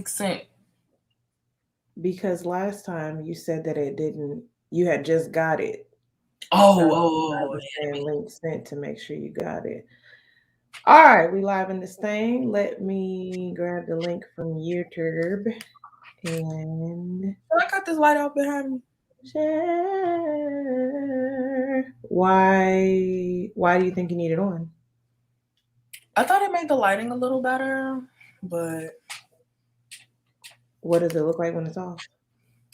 Sent. Because last time you said that it didn't, you had just got it. So I was Yeah, saying link sent to make sure you got it. All right, we live in this thing. Let me grab the link from YouTube and I got this light out behind me. share. Why do you think you need it on? I thought it made the lighting a little better, but What does it look like when it's off?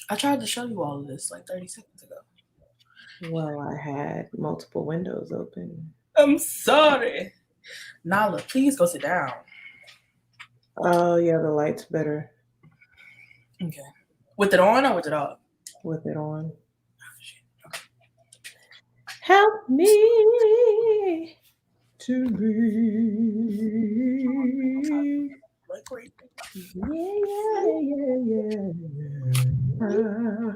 I tried to show you all of this like 30 seconds ago. Well, I had multiple windows open. I'm sorry. Nala, please go sit down. Oh yeah, the light's better Okay. With it on or with it off? with it on. Oh, shit. Okay. Help me to be. Like great. Yeah, yeah, yeah, yeah.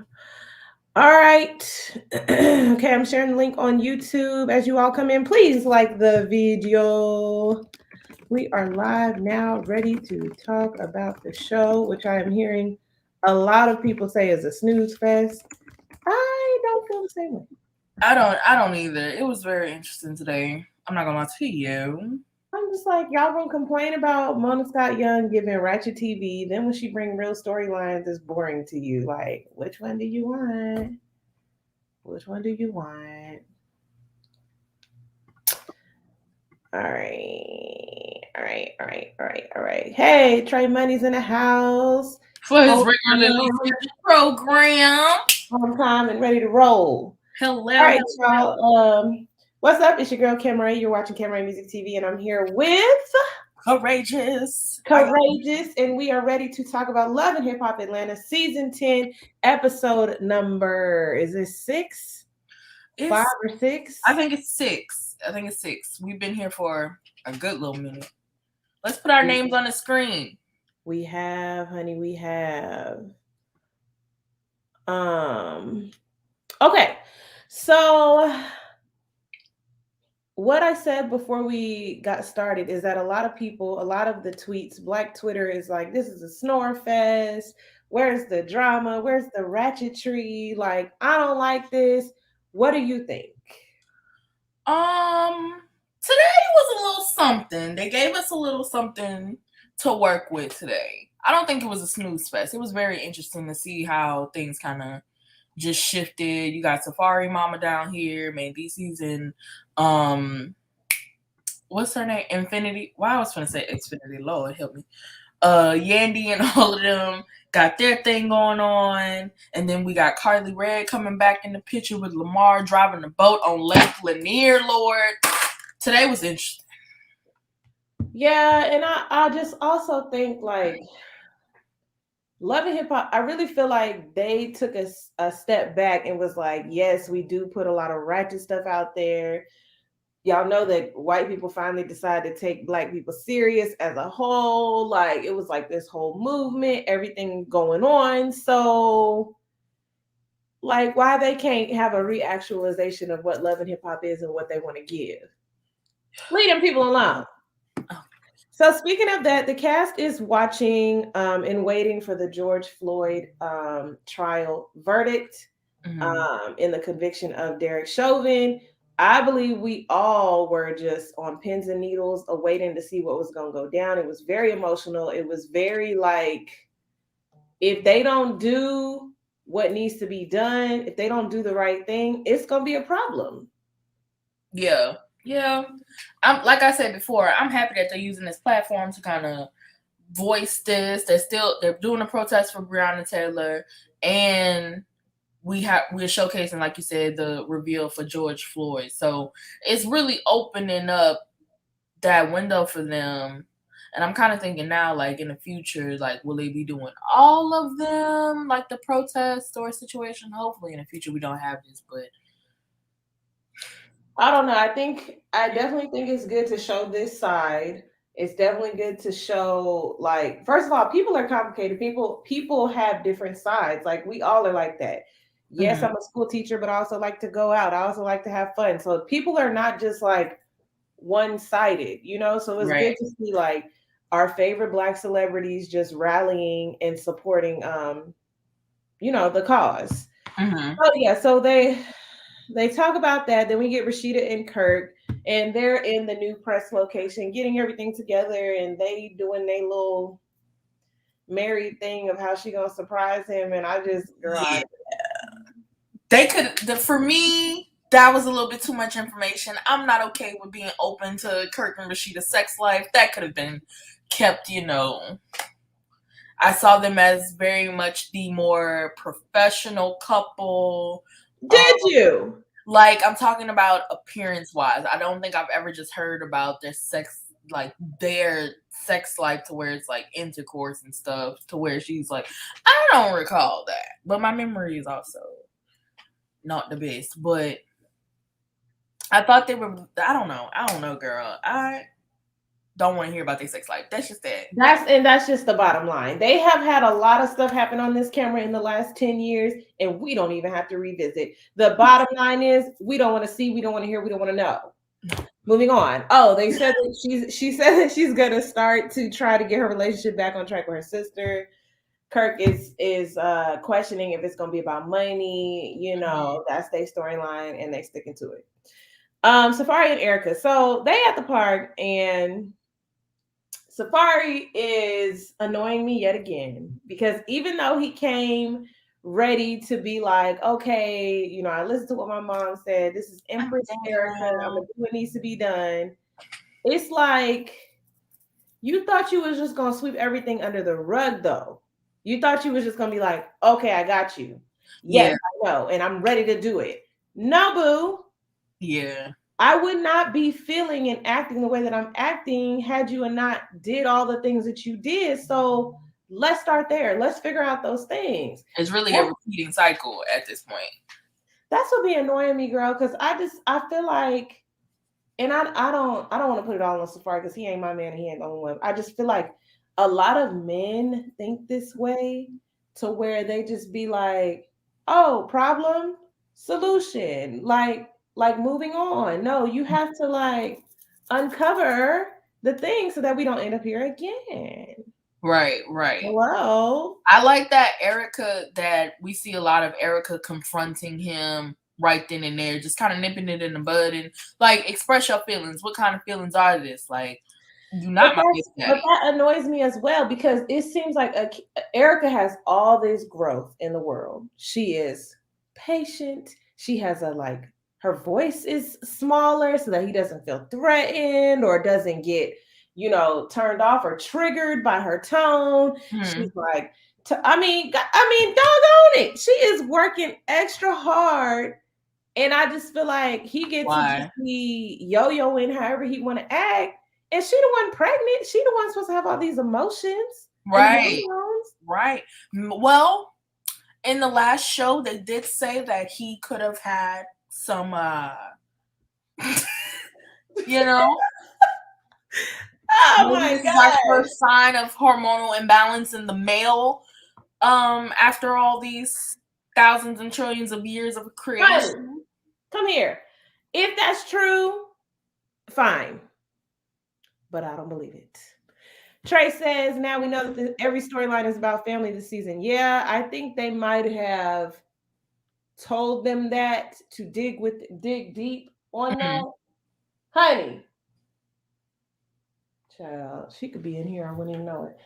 All right. Okay, I'm sharing the link on YouTube. As you all come in, please like the video. We are live now, ready to talk about the show, which I am hearing a lot of people say is a snooze fest. I don't feel the same way. I don't either. It was very interesting today. I'm not gonna lie to you. I'm just like, y'all gonna complain about Mona Scott Young giving Ratchet TV. Then when she bring real storylines, it's boring to you. Like, which one do you want? Which one do you want? All right. All right. All right. All right. All right. Hey, Trey Money's in the house. For his On regularly time, scheduled program. on time and ready to roll. Hello, All hello. right, y'all. What's up? It's your girl Kim Ray. You're watching Kim Ray Music TV, and I'm here with Courageous. Courageous, and we are ready to talk about Love and Hip Hop Atlanta season 10, episode number, is it six? Five It's or six? I think it's six. I think it's six. We've been here for a good little minute. Let's put our names on the screen. We have, honey, we have. Um, okay. So what I said before we got started is that a lot of people, a lot of the tweets, Black Twitter is like, this is a snore fest. Where's the drama? Where's the ratchetry? Like, I don't like this. What do you think? Today was a little something. They gave us a little something to work with today. I don't think it was a snooze fest. It was very interesting to see how things kind of just shifted. You got Safari Mama down here, Mandy season. What's her name? Infinity. Well, I was gonna say Xfinity. Lord help me. Yandy and all of them got their thing going on, and then we got Carly Red coming back in the picture with Lamar driving the boat on Lake Lanier. Lord, today was interesting. Yeah, and I just also think like Love and Hip Hop, I really feel like they took a step back and was like, yes, we do put a lot of ratchet stuff out there. Y'all know that white people finally decided to take black people serious as a whole. Like it was like this whole movement, everything going on. So like why they can't have a reactualization of what love and hip hop is and what they want to give. Leave them people alone. Oh, So speaking of that, the cast is watching and waiting for the George Floyd trial verdict mm-hmm. in the conviction of Derek Chauvin. I believe we all were just on pins and needles, awaiting to see what was going to go down. It was very emotional. It was very like, if they don't do what needs to be done, if they don't do the right thing, it's going to be a problem. Yeah, yeah. I'm like I said before. I'm happy that they're using this platform to kind of voice this. They're doing a protest for Breonna Taylor, and we're showcasing, like you said, the reveal for George Floyd. So it's really opening up that window for them. And I'm kind of thinking now, like in the future, like will they be doing all of them, like the protest or situation? Hopefully, in the future we don't have this, but I don't know. I definitely think it's good to show this side. It's definitely good to show like first of all, people are complicated. People have different sides. Like we all are like that. Yes, mhm. I'm a school teacher, but I also like to go out. I also like to have fun. So people are not just like one-sided, you know? So it's Right. good to see like our favorite Black celebrities just rallying and supporting, the cause. Mm-hmm. Oh yeah, so they talk about that. Then we get Rashida and Kirk, and they're in the new press location, getting everything together, and they doing their little married thing of how she gonna surprise him. And I just, girl, Yeah. They could, for me, that was a little bit too much information. I'm not okay with being open to Kirk and Rashida's sex life. That could have been kept, I saw them as very much the more professional couple. did you? Like, I'm talking about appearance wise. I don't think I've ever just heard about their sex life to where it's like intercourse and stuff, to where she's like, I don't recall that. But my memory is also not the best. But I thought they were, I don't know, girl. I don't want to hear about their sex life. That's just it. That's just the bottom line. They have had a lot of stuff happen on this camera in the last 10 years, and we don't even have to revisit. The bottom line is we don't want to see, we don't want to hear, we don't want to know. Moving on. Oh, they said that she said that she's gonna start to try to get her relationship back on track with her sister. Kirk is questioning if it's gonna be about money. That's their storyline, and they sticking to it. Safari and Erica. So they at the park, and Safari is annoying me yet again, because even though he came ready to be like, okay, I listened to what my mom said. This is Empress Erica. I'm gonna do what needs to be done. It's like, you thought you was just gonna sweep everything under the rug, though. You thought you was just gonna be like, okay, I got you. Yes, I know, and I'm ready to do it. No, boo. Yeah. I would not be feeling and acting the way that I'm acting had you not did all the things that you did. So let's start there. Let's figure out those things. It's really a repeating cycle at this point. That's what be annoying me, girl, because I feel like, and I don't want to put it all on Safari because he ain't my man and he ain't the only one. I just feel like a lot of men think this way, to where they just be like, oh, problem, solution, like moving on. No, you have to like uncover the thing so that we don't end up here again. Right. Hello. I like that we see a lot of Erica confronting him right then and there, just kind of nipping it in the bud and like, express your feelings. What kind of feelings are this? Like, do not my But that annoys me as well, because it seems like Erica has all this growth in the world. She is patient. She has her voice is smaller so that he doesn't feel threatened or doesn't get, turned off or triggered by her tone. She's like, doggone it. She is working extra hard. And I just feel like he gets to just be yo-yoing however he want to act. And she the one pregnant. She the one supposed to have all these emotions. Right. Well, in the last show, they did say that he could have had some, Oh my God. This is our first sign of hormonal imbalance in the male. After all these thousands and trillions of years of creation. Come here. If that's true, fine. But I don't believe it. Trey says, now we know that every storyline is about family this season. Yeah, I think they might have told them that to dig deep on that. Honey. Child, she could be in here. I wouldn't even know it.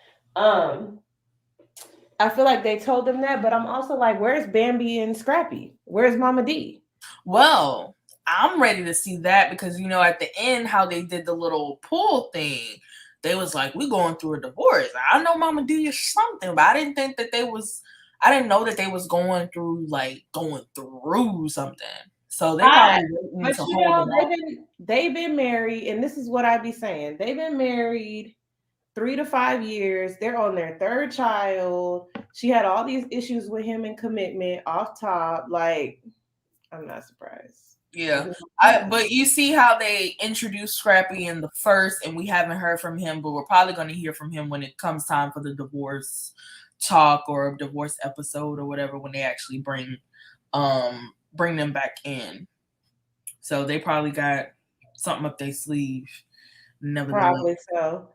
I feel like they told them that, but I'm also like, where's Bambi and Scrappy? Where's Mama D? Well, I'm ready to see that, because at the end, how they did the little pool thing, they was like, we going through a divorce. I know Mama D is something, but I didn't think that I didn't know that they was going through something. So they probably they've been married, and this is what I'd be saying. They've been married 3 to 5 years. They're on their third child. She had all these issues with him and commitment off top. Like, I'm not surprised. Yeah. But you see how they introduced Scrappy in the first, and we haven't heard from him, but we're probably going to hear from him when it comes time for the divorce talk or divorce episode or whatever, when they actually bring them back in. So they probably got something up their sleeve. Probably so.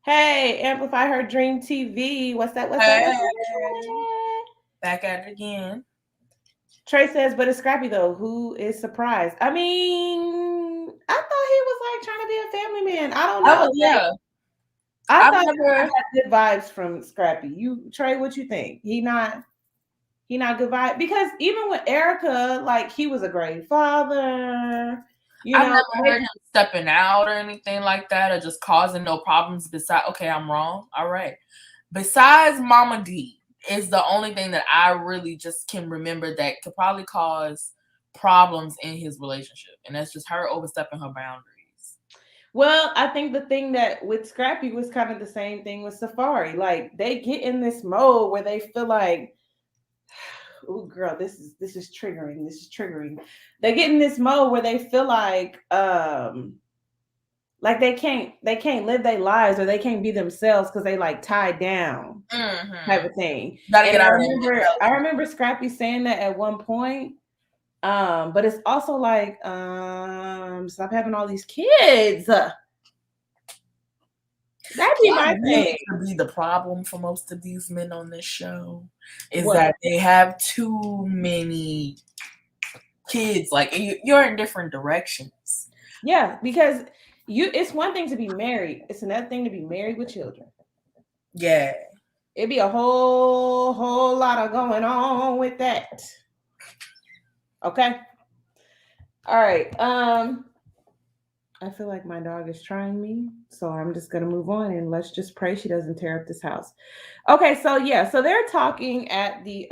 Hey, Amplify Her Dream TV. What's that? What's that? Hey, What's that? back at it again. Trey says, but it's Scrappy though. Who is surprised? I mean, I thought he was like trying to be a family man. I don't know. Oh yeah, I I've thought I never. had good vibes from Scrappy. You, Trey, what you think? He not good vibe because even with Erica, like he was a great father. You I've know, never heard him stepping out or anything like that, or just causing no problems. Besides, okay, I'm wrong. All right. Besides Mama D is the only thing that I really just can remember that could probably cause problems in his relationship, and that's just her overstepping her boundaries. well, I think the thing that with Scrappy was kind of the same thing with Safari. Like they get in this mode where they feel like, oh girl, this is triggering. This is triggering. They get in this mode where they feel like they can't live their lives or they can't be themselves because they like tied down type Mm-hmm. of thing. Gotta And get I out of remember there. I remember Scrappy saying that at one point. But it's also like, stop having all these kids. That'd be my Really thing. could be the problem for most of these men on this show is What? that they have too many kids. Like you're in different directions. Yeah, because it's one thing to be married, it's another thing to be married with children. Yeah. It'd be a whole lot of going on with that. Okay. All right. I feel like my dog is trying me, so I'm just gonna move on and let's just pray she doesn't tear up this house. Okay, so yeah, so they're talking at the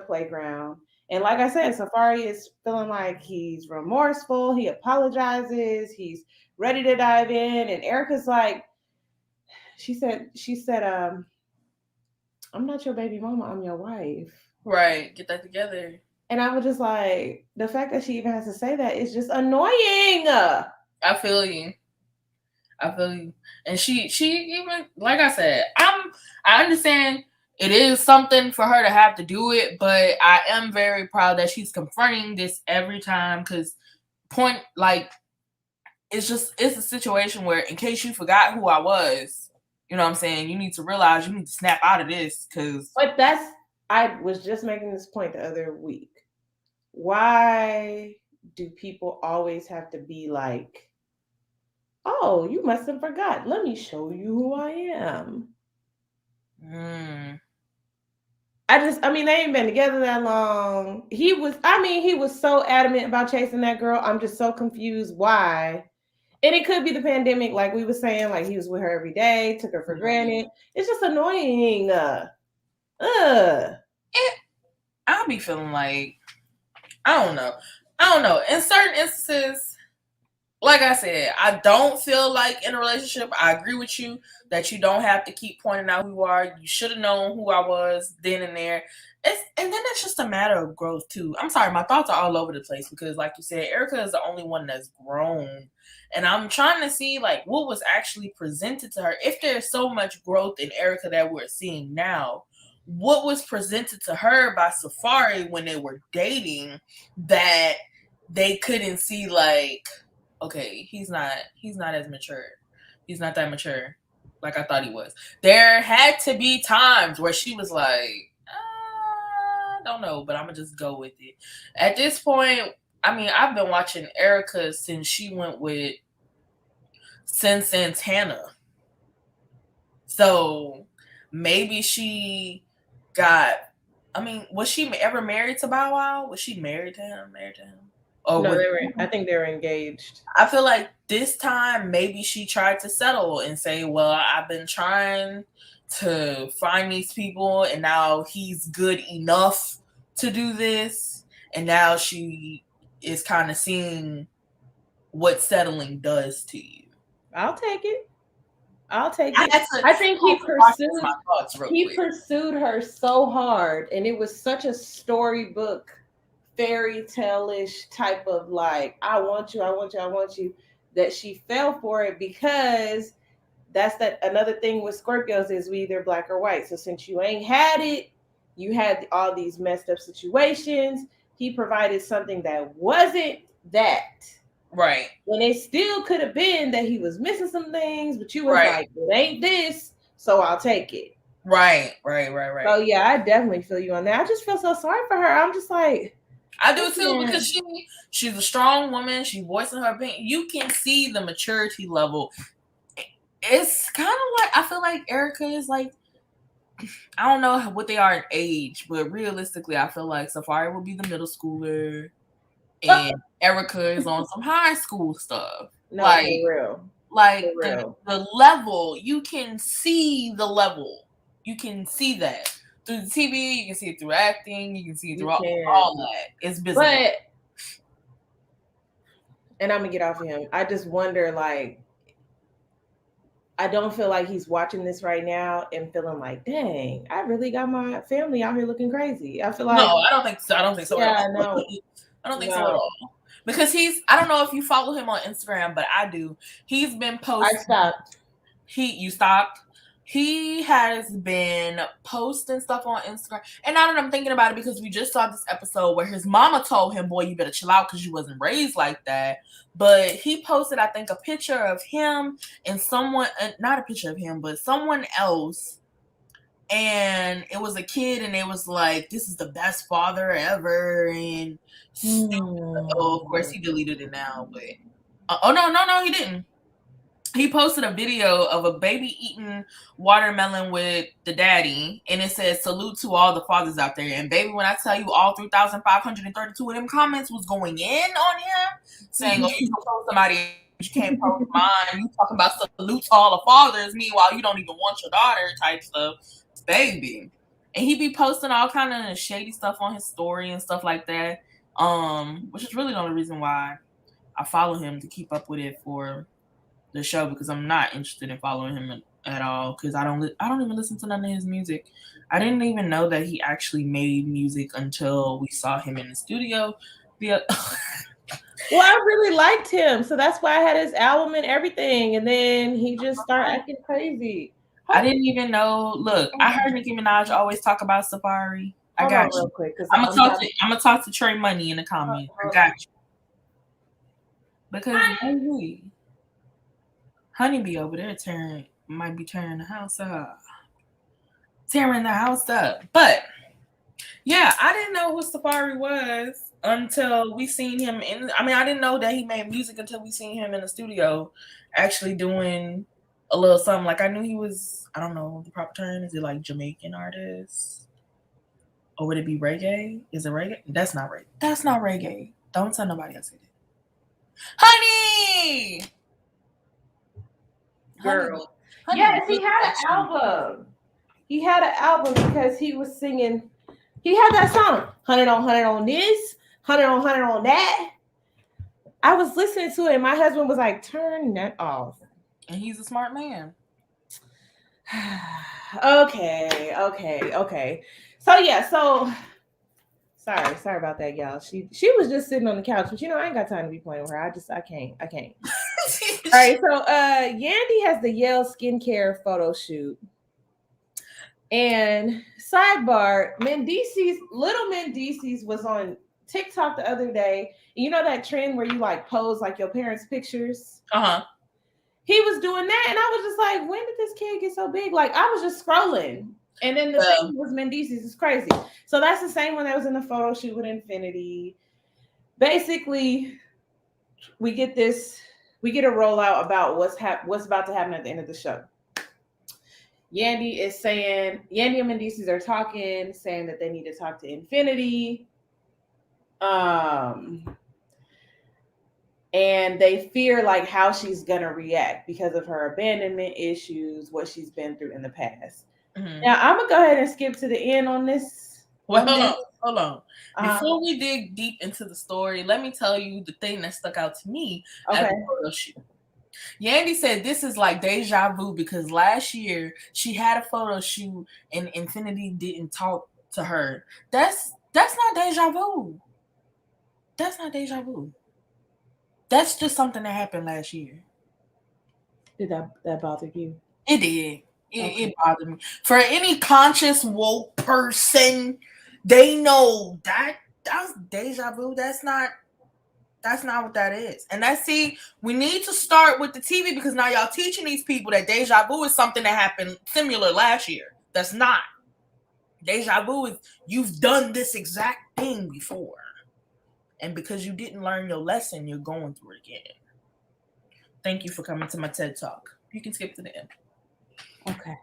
playground, and like I said, Safari is feeling like he's remorseful. He apologizes. He's ready to dive in, and Erica's like, she said, I'm not your baby mama. I'm your wife. Right. Get that together. And I was just like, the fact that she even has to say that is just annoying. I feel you. I feel you. And she even like I said, I understand it is something for her to have to do it, but I am very proud that she's confronting this every time because point like it's a situation where in case you forgot who I was, you know what I'm saying, you need to realize you need to snap out of this because But I was just making this point the other week. Why do people always have to be like, oh, you must have forgot. Let me show you who I am. I mean, they ain't been together that long. He was so adamant about chasing that girl. I'm just so confused why. And it could be the pandemic, like we were saying, like he was with her every day, took her for granted. It's just annoying. I'll be feeling like I don't know. In certain instances, like I said, I don't feel like in a relationship. I agree with you that you don't have to keep pointing out who you are. You should have known who I was then and there. And then it's just a matter of growth too. I'm sorry, my thoughts are all over the place because, like you said, Erica is the only one that's grown, and I'm trying to see like what was actually presented to her. If there's so much growth in Erica that we're seeing now, what was presented to her by Safari when they were dating that they couldn't see like okay, he's not as mature. He's not that mature like I thought he was. There had to be times where she was like, I don't know, but I'm gonna just go with it. At this point, I mean, I've been watching Erica since she went with Sin Santana. So maybe she got I mean, was she ever married to Bow Wow? Was she married to him? Married to him? Or No, was I think they were engaged. I feel like this time maybe she tried to settle and say, well, I've been trying to find these people and now he's good enough to do this. And now she is kind of seeing what settling does to you. I'll take it. I'll take I it. had to, I think I had to process my thoughts real quick. pursued her so hard, and it was such a storybook, fairy tale-ish type of like, I want you, I want you, I want you, that she fell for it because that's that another thing with Scorpios is we either black or white. So since you ain't had it, you had all these messed up situations. He provided something that wasn't that. Right. When it still could have been that he was missing some things, but you was Right. like, it ain't this, so I'll take it. Right. So yeah, I definitely feel you on that. I just feel so sorry for her. I'm just like, I do too, because she's a strong woman. She's voicing her opinion. You can see the maturity level. It's kind of like, I feel like Erica is like, I don't know what they are in age, but realistically, I feel like Safari will be the middle schooler, and Erica is on some high school stuff. No, like, for real. Like For real. the level, you can see the level. You can see that through the TV. You can see it through acting. You can see it through all that. It's visible. But, and I'm gonna get off of him. I just wonder, like, I don't feel like he's watching this right now and feeling like, dang, I really got my family out here looking crazy. I feel like, no, I don't think so. I don't think so. Yeah, no. I don't think so at all. Because I don't know if you follow him on Instagram, but I do. He's been posting. I stopped. You stopped? He has been posting stuff on Instagram. And now that I'm thinking about it, because we just saw this episode where his mama told him, boy, you better chill out because you wasn't raised like that. But he posted, I think, a picture of him and someone, not a picture of him, but someone else. And it was a kid, and it was like, this is the best father ever. And of course, he deleted it now. But no, he didn't. He posted a video of a baby eating watermelon with the daddy, and it says, salute to all the fathers out there. And baby, when I tell you, all 3,532 of them comments was going in on him, saying, oh, you can post somebody, you can't post mine. You talking about salute to all the fathers, meanwhile you don't even want your daughter type stuff. Baby. And he be posting all kind of shady stuff on his story and stuff like that, which is really the only reason why I follow him, to keep up with it for the show, because I'm not interested in following him at all, because I don't even listen to none of his music. I didn't even know that he actually made music until we saw him in the studio. Well, I really liked him, so that's why I had his album and everything, and then he just started acting crazy. I didn't even know. Look, I heard Nicki Minaj always talk about Safari. I got you. Real quick, I'm gonna talk to Trey Money in the comments. I got you. Because maybe Honeybee over there might be tearing the house up. But yeah, I didn't know who Safari was until we seen him I didn't know that he made music until we seen him in the studio actually doing a little something. Like, I knew he was, I don't know the proper term. Is it like Jamaican artist? Or would it be reggae? Is it reggae? That's not reggae. That's not reggae. Don't tell nobody else it. Honey! Girl. Yes, he had an album. He had an album because he was singing. He had that song, 100 on this, 100 on that. I was listening to it, and my husband was like, turn that off. And he's a smart man. Okay. So yeah, sorry about that, y'all. She was just sitting on the couch, but I ain't got time to be playing with her. I can't. All right, so Yandy has the Yale skincare photo shoot. And sidebar, Little Mendices was on TikTok the other day. You know that trend where you like pose like your parents' pictures? Uh-huh. He was doing that, and I was just like, when did this kid get so big? Like, I was just scrolling, and then the thing was Mendices. It's crazy. So that's the same one that was in the photo shoot with Infinity. Basically, we get a rollout about what's about to happen at the end of the show. Yandy and Mendices are talking, saying that they need to talk to Infinity. And they fear like how she's gonna react because of her abandonment issues, what she's been through in the past. Mm-hmm. Now I'm gonna go ahead and skip to the end on this. Well, hold on. Before we dig deep into the story, let me tell you the thing that stuck out to me at the photo shoot. Yandy said this is like deja vu because last year she had a photo shoot and Infinity didn't talk to her. That's not deja vu. That's not deja vu. That's just something that happened last year. Did that bother you? It did. It bothered me. For any conscious woke person, they know that's deja vu. That's not That's not what that is. And we need to start with the TV because now y'all teaching these people that deja vu is something that happened similar last year. That's not. Deja vu is you've done this exact thing before. And because you didn't learn your lesson, you're going through it again. Thank you for coming to my TED Talk. You can skip to the end. Okay.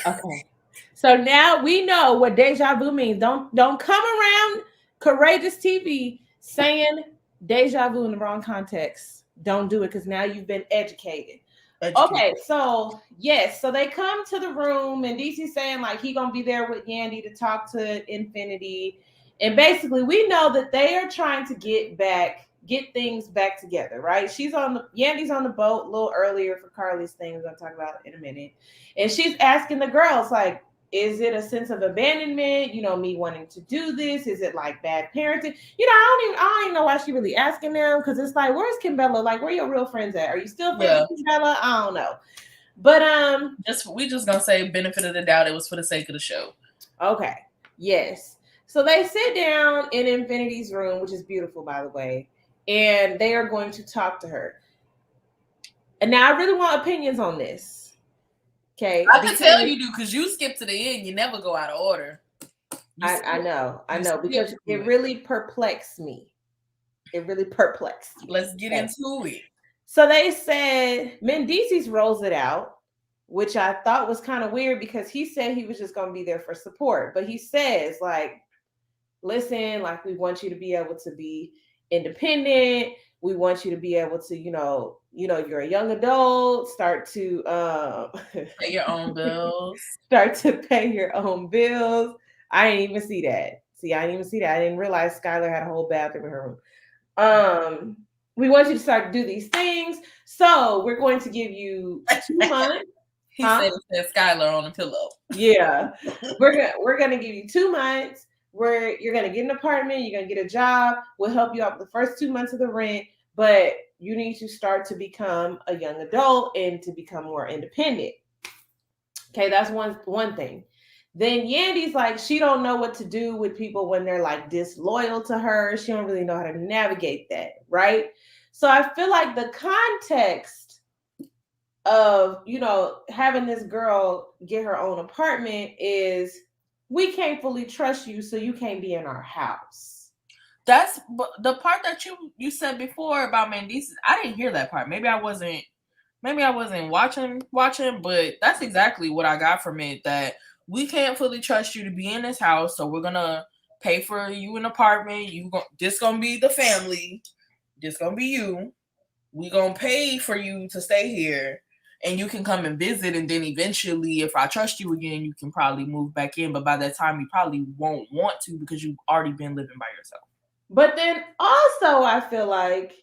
Okay. So now we know what deja vu means. Don't come around Courageous TV saying deja vu in the wrong context. Don't do it because now you've been educated. Okay, so yes, so they come to the room and DC's saying like he gonna be there with Yandy to talk to Infinity, and basically we know that they are trying to get things back together, right? Yandy's on the boat a little earlier for Carly's thing. We're gonna talk about it in a minute, and she's asking the girls like, is it a sense of abandonment? You know, me wanting to do this? Is it like bad parenting? You know, I don't even know why she really asking them because it's like, where's Kimbella? Like, where your real friends at? Are you still friends with Kimbella? I don't know. But we just gonna say benefit of the doubt. It was for the sake of the show. Okay. Yes. So they sit down in Infinity's room, which is beautiful, by the way, and they are going to talk to her. And now I really want opinions on this. Okay. I can tell you do because you skip to the end. You never go out of order. I know, because it really perplexed me. It really perplexed me. Let's get into it. So they said Mendeecees rolls it out, which I thought was kind of weird because he said he was just going to be there for support. But he says, like, listen, like, we want you to be able to be independent. We want you to be able to, you know, you're a young adult, start to pay your own bills. Start to pay your own bills. I didn't even see that. I didn't realize Skylar had a whole bathroom in her room. We want you to start to do these things. So we're going to give you 2 months. He said Skylar on the pillow. Yeah. We're gonna give you 2 months where you're gonna get an apartment, you're gonna get a job. We'll help you out with the first 2 months of the rent, but you need to start to become a young adult and to become more independent. Okay, that's one thing. Then Yandy's like, she don't know what to do with people when they're like disloyal to her. She don't really know how to navigate that, right? So I feel like the context of, you know, having this girl get her own apartment is we can't fully trust you, so you can't be in our house. That's the part that you said before about Mendeecees. I didn't hear that part. Maybe I wasn't watching, but that's exactly what I got from it. That we can't fully trust you to be in this house, so we're gonna pay for you an apartment. This gonna be the family. This gonna be you. We gonna pay for you to stay here, and you can come and visit. And then eventually, if I trust you again, you can probably move back in. But by that time, you probably won't want to because you've already been living by yourself. But then also, I feel like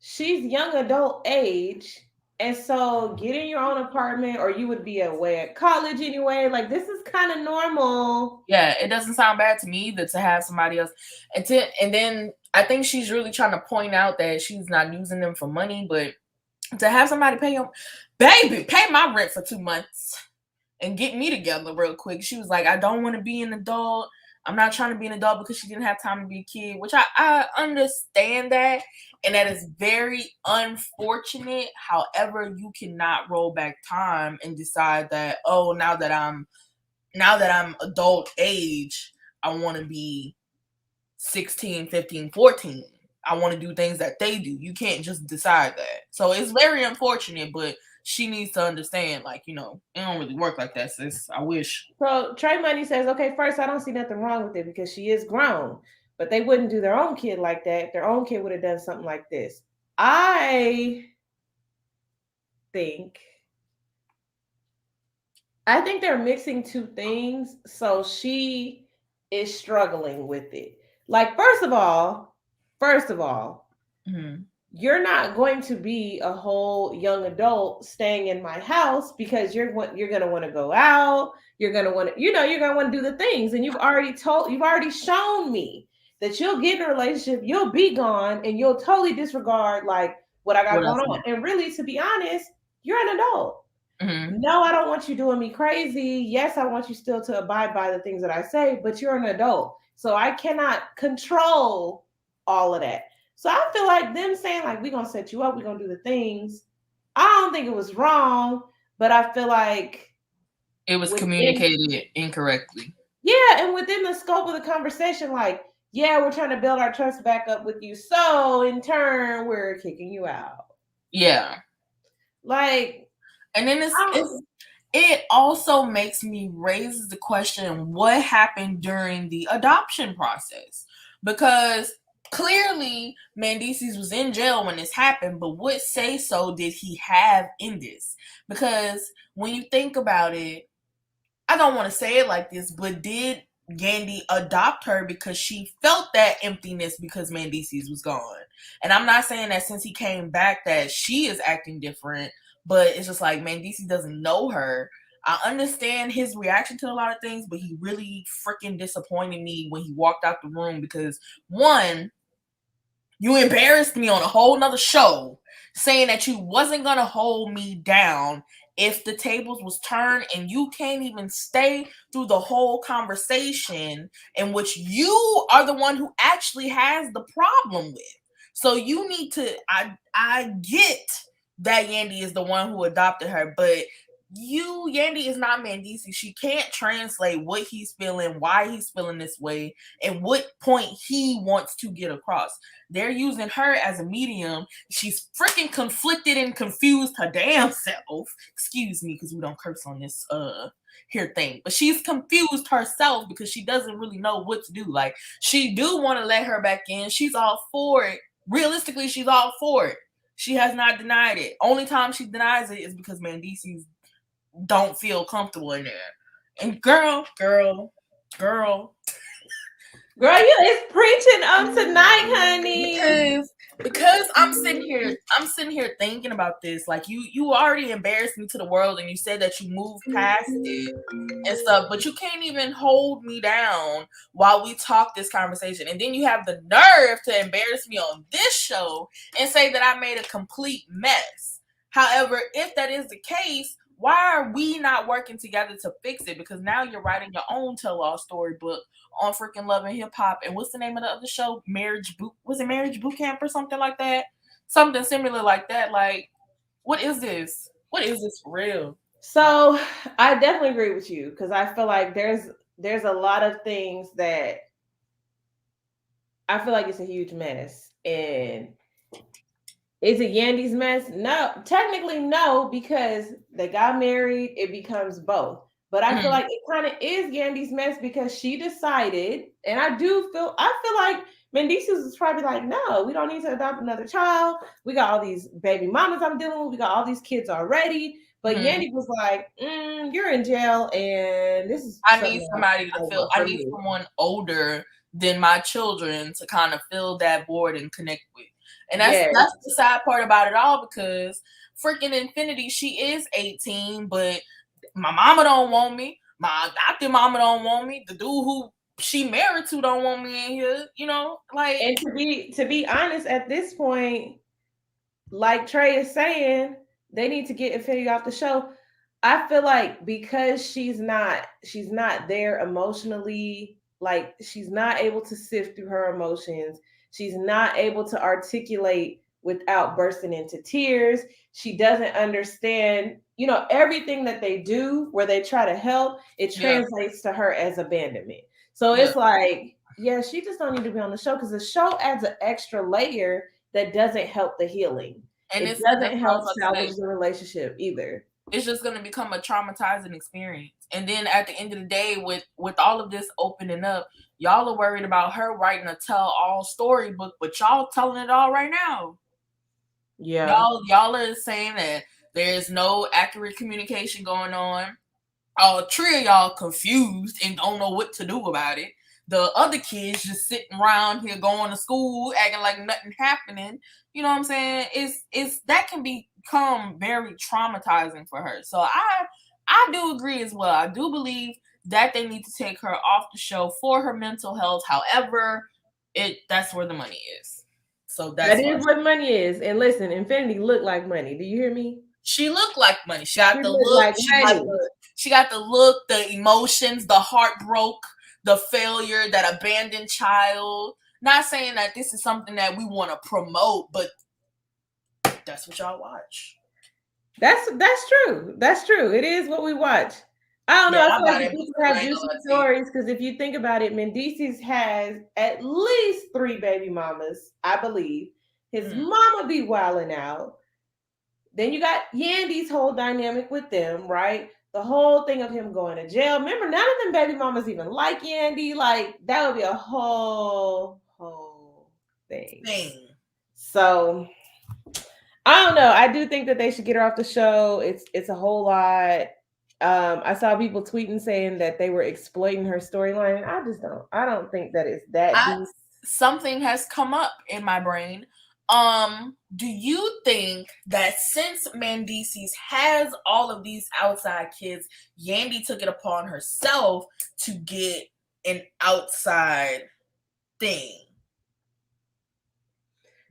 she's young adult age. And so getting your own apartment, or you would be away at college anyway, like this is kind of normal. Yeah, it doesn't sound bad to me either to have somebody else. And then I think she's really trying to point out that she's not using them for money, but to have somebody pay my rent for 2 months and get me together real quick. She was like, I don't want to be an adult. I'm not trying to be an adult because she didn't have time to be a kid, which I understand that. And that is very unfortunate. However, you cannot roll back time and decide that, oh, now that I'm adult age, I want to be 16, 15, 14. I want to do things that they do. You can't just decide that. So it's very unfortunate, but she needs to understand, like, you know, it don't really work like that, sis. I wish. So Trey Money says, okay, first, I don't see nothing wrong with it because she is grown, but they wouldn't do their own kid like that. Their own kid would have done something like this. I think they're mixing two things. So she is struggling with it. Like, first of all, mm-hmm. You're not going to be a whole young adult staying in my house because you're going to want to go out. You're going to want to, you're going to want to do the things. And you've already shown me that you'll get in a relationship, you'll be gone, and you'll totally disregard like what I got going on. And really, to be honest, you're an adult. Mm-hmm. No, I don't want you doing me crazy. Yes, I want you still to abide by the things that I say, but you're an adult. So I cannot control all of that. So I feel like them saying like, we're going to set you up, we're going to do the things. I don't think it was wrong, but I feel like it was communicated incorrectly. Yeah, and within the scope of the conversation, like, yeah, we're trying to build our trust back up with you. So in turn, we're kicking you out. Yeah. Like, and then it also makes me raise the question, what happened during the adoption process? Because clearly Mendeecees was in jail when this happened, but what say so did he have in this? Because when you think about it, I don't want to say it like this, but did Yandy adopt her because she felt that emptiness because Mendeecees was gone? And I'm not saying that since he came back that she is acting different, but it's just like Mendeecees doesn't know her. I understand his reaction to a lot of things, but he really freaking disappointed me when he walked out the room because, one, you embarrassed me on a whole nother show saying that you wasn't going to hold me down if the tables was turned, and you can't even stay through the whole conversation in which you are the one who actually has the problem with. So you need to, I get that Yandy is the one who adopted her, but Yandy is not Mendeecees. She can't translate what he's feeling, why he's feeling this way, and what point he wants to get across. They're using her as a medium. She's freaking conflicted and confused her damn self. Excuse me, because we don't curse on this here thing. But she's confused herself because she doesn't really know what to do. Like, she do want to let her back in. She's all for it. Realistically, she's all for it. She has not denied it. Only time she denies it is because Mendeecees don't feel comfortable in there. And girl, you is preaching on tonight, honey. Because I'm sitting here thinking about this. Like, you already embarrassed me to the world, and you said that you moved past it and stuff, but you can't even hold me down while we talk this conversation. And then you have the nerve to embarrass me on this show and say that I made a complete mess. However, if that is the case, why are we not working together to fix it? Because now you're writing your own tell-all storybook on freaking Love and Hip Hop. And what's the name of the other show? Marriage Boot Camp or something like that? Something similar like that. Like, what is this? What is this for real? So I definitely agree with you, because I feel like there's a lot of things that I feel like it's a huge mess. And is it Yandy's mess? No, technically no, because they got married. It becomes both. But I feel like it kind of is Yandy's mess because she decided, and I feel like Mendeecees was probably like, no, we don't need to adopt another child. We got all these baby mamas I'm dealing with. We got all these kids already. But Yandy was like, you're in jail, and this is. I need somebody to fill. I need someone older than my children to kind of fill that void and connect with. And that's the sad part about it all, because freaking Infinity, she is 18, but my mama don't want me. My adopted mama don't want me. The dude who she married to don't want me in here. You know, like. And to be honest, at this point, like Trey is saying, they need to get Infinity off the show. I feel like because she's not there emotionally, like she's not able to sift through her emotions. She's not able to articulate without bursting into tears. She doesn't understand, everything that they do where they try to help, it translates to her as abandonment. So it's like, she just don't need to be on the show, because the show adds an extra layer that doesn't help the healing. And it doesn't help salvage the relationship either. It's just going to become a traumatizing experience. And then at the end of the day, with all of this opening up, y'all are worried about her writing a tell-all storybook, but y'all telling it all right now. Yeah. Y'all are saying that there's no accurate communication going on. All three of y'all confused and don't know what to do about it. The other kids just sitting around here going to school, acting like nothing happening. You know what I'm saying? It's that can become very traumatizing for her. So I do agree as well. I do believe that they need to take her off the show for her mental health. However, that's where the money is. So that is where the money is. And listen, Infinity looked like money. Do you hear me? She looked like money. She got the look. She got the look, the emotions, the heartbroken, the failure, that abandoned child. Not saying that this is something that we want to promote, but that's what y'all watch. That's true. That's true. It is what we watch. I don't know. Yeah, I I feel buy like that Mendices book. have I ain't juicy gonna lie to you. stories because if you think about it, Mendices has at least 3 baby mamas, I believe. His mama be wilding out. Then you got Yandy's whole dynamic with them, right? The whole thing of him going to jail. Remember, none of them baby mamas even like Yandy. Like that would be a whole thing. So I don't know. I do think that they should get her off the show. It's a whole lot. I saw people tweeting saying that they were exploiting her storyline. I don't think that it's that deep. Something has come up in my brain. Do you think that since Mendices has all of these outside kids, Yandy took it upon herself to get an outside thing?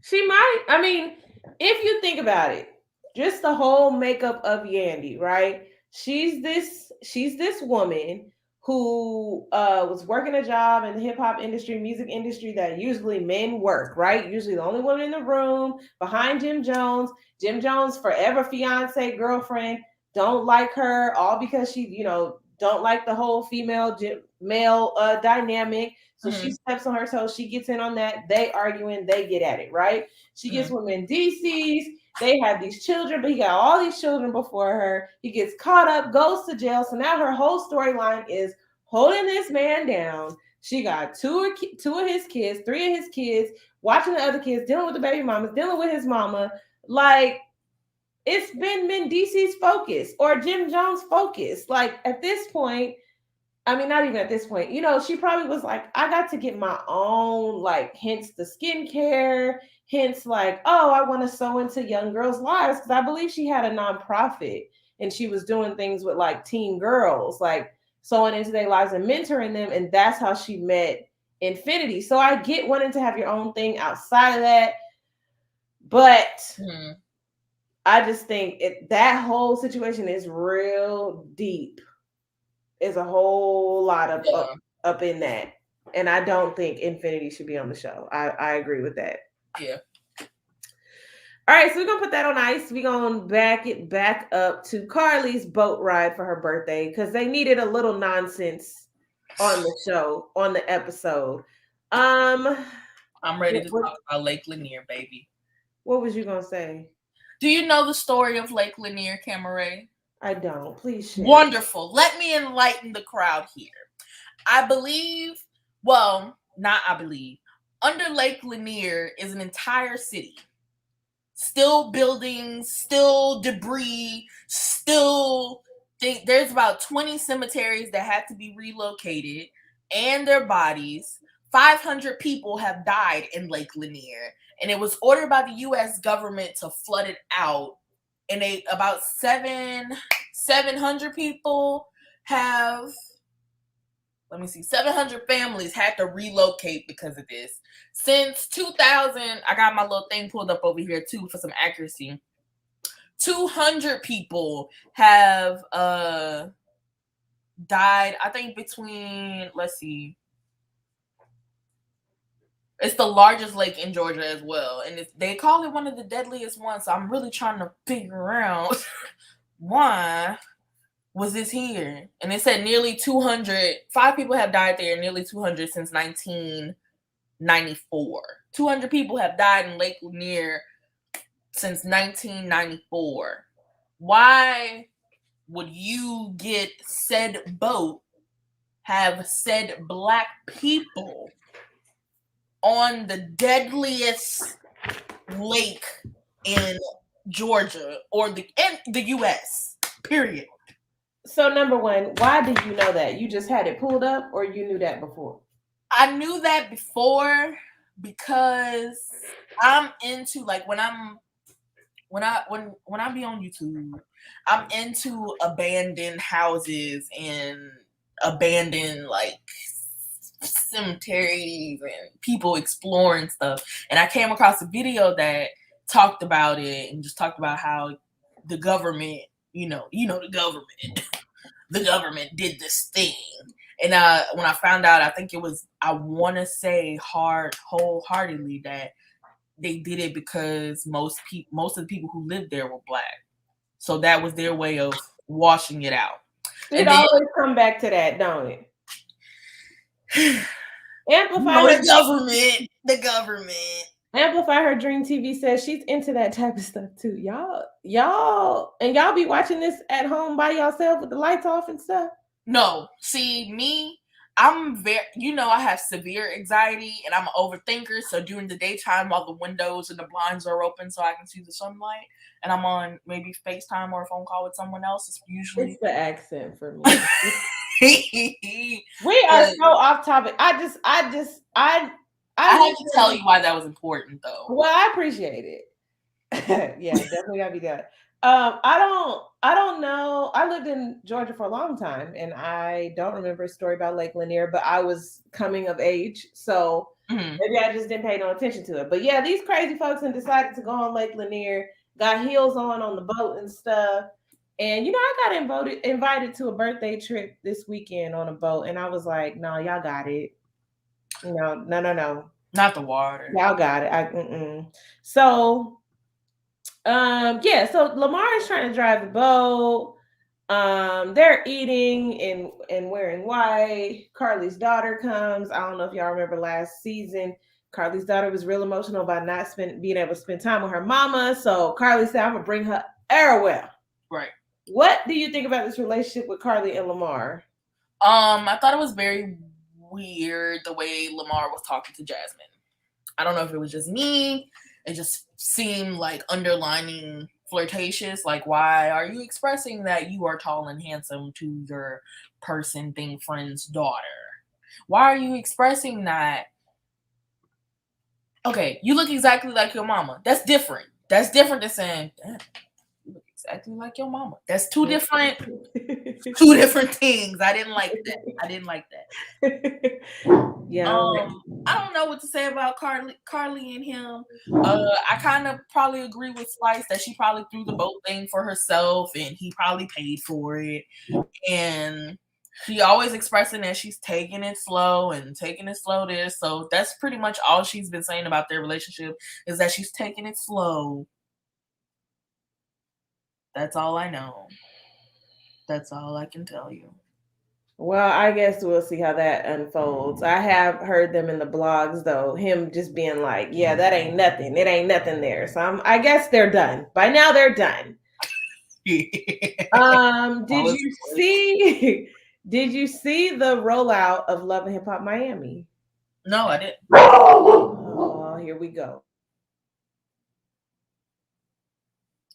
She might. I mean, if you think about it, just the whole makeup of Yandy, right? She's this woman who was working a job in the hip hop industry, music industry that usually men work, right? Usually the only woman in the room behind Jim Jones. Jim Jones, forever fiance, girlfriend, don't like her, all because she, don't like the whole female male dynamic. So she steps on her toes. She gets in on that. They arguing. They get at it, right? She gets with Mendices. They have these children, but he got all these children before her. He gets caught up, goes to jail. So now her whole storyline is holding this man down. She got two of his kids, 3 of his kids, watching the other kids, dealing with the baby mamas, dealing with his mama. Like, it's been Mendices' focus or Jim Jones' focus. Like, at this point, I mean, not even at this point, she probably was like, I got to get my own, like, hence the skincare, hence, like, oh, I want to sew into young girls' lives. Because I believe she had a nonprofit and she was doing things with, like, teen girls, like, sewing into their lives and mentoring them. And that's how she met Infinity. So I get wanting to have your own thing outside of that. But I just think that whole situation is real deep. Is a whole lot of up in that. And I don't think Infinity should be on the show. I agree with that. Yeah. All right, so we're gonna put that on ice. We're gonna back it back up to Carly's boat ride for her birthday because they needed a little nonsense on the show, on the episode. I'm ready to talk about Lake Lanier, baby. What was you gonna say? Do you know the story of Lake Lanier, Camaray? I don't. Please share. Wonderful. Let me enlighten the crowd here. Under Lake Lanier is an entire city. Still buildings, still debris, there's about 20 cemeteries that had to be relocated and their bodies. 500 people have died in Lake Lanier, and it was ordered by the U.S. government to flood it out. And about 700 people have, 700 families had to relocate because of this. Since 2000, I got my little thing pulled up over here too for some accuracy. 200 people have died, I think between, it's the largest lake in Georgia as well. And they call it one of the deadliest ones. So I'm really trying to figure out why was this here. And it said nearly 5 people have died there, nearly 200 since 1994. 200 people have died in Lake Lanier since 1994. Why would you get said boat, have said Black people on the deadliest lake in Georgia or in the U.S., period? So number one, why did you know that? You just had it pulled up or you knew that before? I knew that before because I'm into, like, when I be on YouTube, I'm into abandoned houses and abandoned, like, cemeteries and people exploring stuff. And I came across a video that talked about it and just talked about how the government, the government did this thing And when I found out, I want to say wholeheartedly that they did it because most of the people who lived there were Black. So that was their way of washing it out. It always come back to that, don't it? Amplify the government. Amplify Her Dream TV says she's into that type of stuff too. Y'all be watching this at home by yourself with the lights off and stuff. No, see me, I'm very, I have severe anxiety and I'm an overthinker. So during the daytime, while the windows and the blinds are open so I can see the sunlight, and I'm on maybe FaceTime or a phone call with someone else, it's usually the accent for me. We are so off topic. I had to tell you why that was important, though. Well, I appreciate it. Yeah, definitely gotta be that. I don't know. I lived in Georgia for a long time, and I don't remember a story about Lake Lanier, but I was coming of age, so maybe I just didn't pay no attention to it. But yeah, these crazy folks and decided to go on Lake Lanier, got heels on the boat and stuff. And I got invited to a birthday trip this weekend on a boat, and I was like, "No, y'all got it. No, not the water. Y'all got it." So, yeah. So Lamar is trying to drive the boat. They're eating and wearing white. Carly's daughter comes. I don't know if y'all remember last season. Carly's daughter was real emotional about not being able to spend time with her mama. So Carly said, "I'm gonna bring her everywhere." Right. What do you think about this relationship with Carly and Lamar? I thought it was very weird the way Lamar was talking to Jasmine. I don't know if it was just me. It just seemed like underlining flirtatious. Like, why are you expressing that you are tall and handsome to your friend's daughter? Why are you expressing that? Okay, you look exactly like your mama. That's different. That's different than saying, damn, you look exactly like your mama. That's two different things. I didn't like that. Yeah. I don't know what to say about Carly and him. I kind of probably agree with Slice that she probably threw the boat thing for herself and he probably paid for it. And she always expressing that she's taking it slow this. So that's pretty much all she's been saying about their relationship is that she's taking it slow. That's all I know. That's all I can tell you. Well, I guess we'll see how that unfolds. I have heard them in the blogs, though, him just being like, yeah, that ain't nothing. It ain't nothing there. So I guess they're done. By now, they're done. Did you see the rollout of Love and Hip Hop Miami? No, I didn't. Oh, here we go.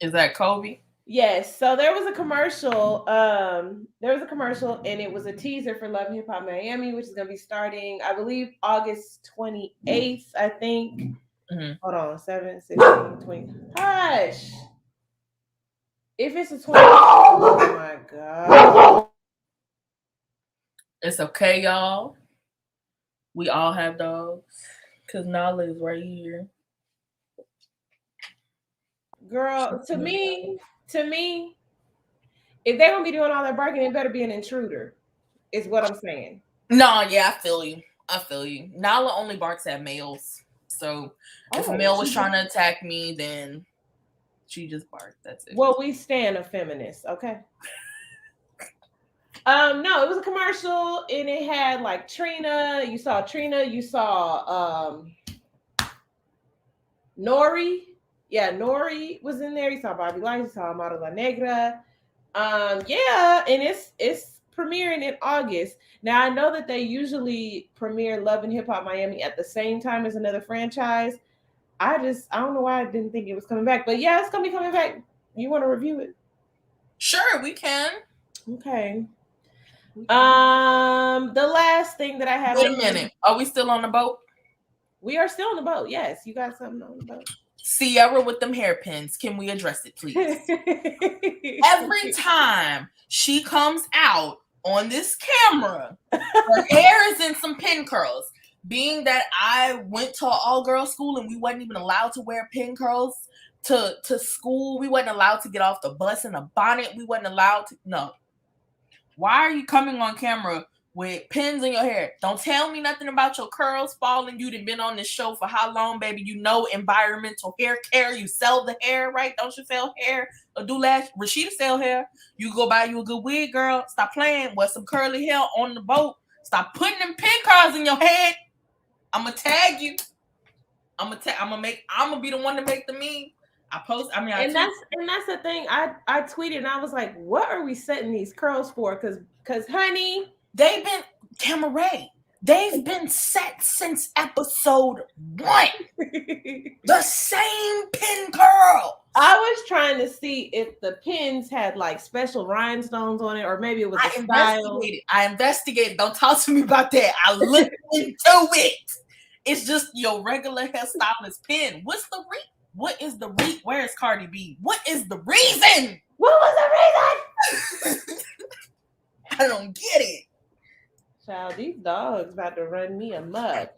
Is that Kobe? Yes. So there was a commercial. And it was a teaser for Love and Hip Hop Miami, which is going to be starting, I believe, August 28th, I think. Mm-hmm. Hold on, 7, 16, 20. Hush. If it's a 20, oh my God. It's okay, y'all. We all have dogs. Because Nala is right here. Girl, to me, if they're gonna be doing all that barking, it better be an intruder, is what I'm saying. No, yeah, I feel you. Nala only barks at males. So if a male was trying to attack me, then she just barked. That's it. Well, we stand a feminist, okay? No, it was a commercial and it had like Trina. You saw Trina, you saw Nori. Yeah, Nori was in there. You saw Bobby Light, you saw Amado La Negra. Yeah, and it's premiering in August. Now I know that they usually premiere Love and Hip Hop Miami at the same time as another franchise. I don't know why I didn't think it was coming back, but yeah, it's gonna be coming back. You want to review it? Sure, we can. Okay. The last thing that I have. Wait a minute. Are we still on the boat? We are still on the boat. Yes, you got something on the boat. Sierra with them hairpins. Can we address it, please? Every time she comes out on this camera, her hair is in some pin curls. Being that I went to an all-girls school and we wasn't even allowed to wear pin curls to school. We wasn't allowed to get off the bus in a bonnet. We wasn't allowed to. No. Why are you coming on camera with pins in your hair. Don't tell me nothing about your curls falling. You done been on this show for how long, baby? You know environmental hair care. You sell the hair, right? Don't you sell hair or do lash? Rashida sell hair. You go buy you a good wig, girl. Stop playing. Wear some curly hair on the boat. Stop putting them pin curls in your head. I'ma tag you. I'ma be the one to make the meme. And that's the thing. I tweeted and I was like, what are we setting these curls for? Because honey, they've been set since episode 1. The same pin curl. I was trying to see if the pins had like special rhinestones on it, or maybe it was a style. I investigated. Don't talk to me about that. I looked into it. It's just your regular hairstylist pin. What is the reason? Where is Cardi B? What is the reason? What was the reason? I don't get it. Child, these dogs about to run me amok.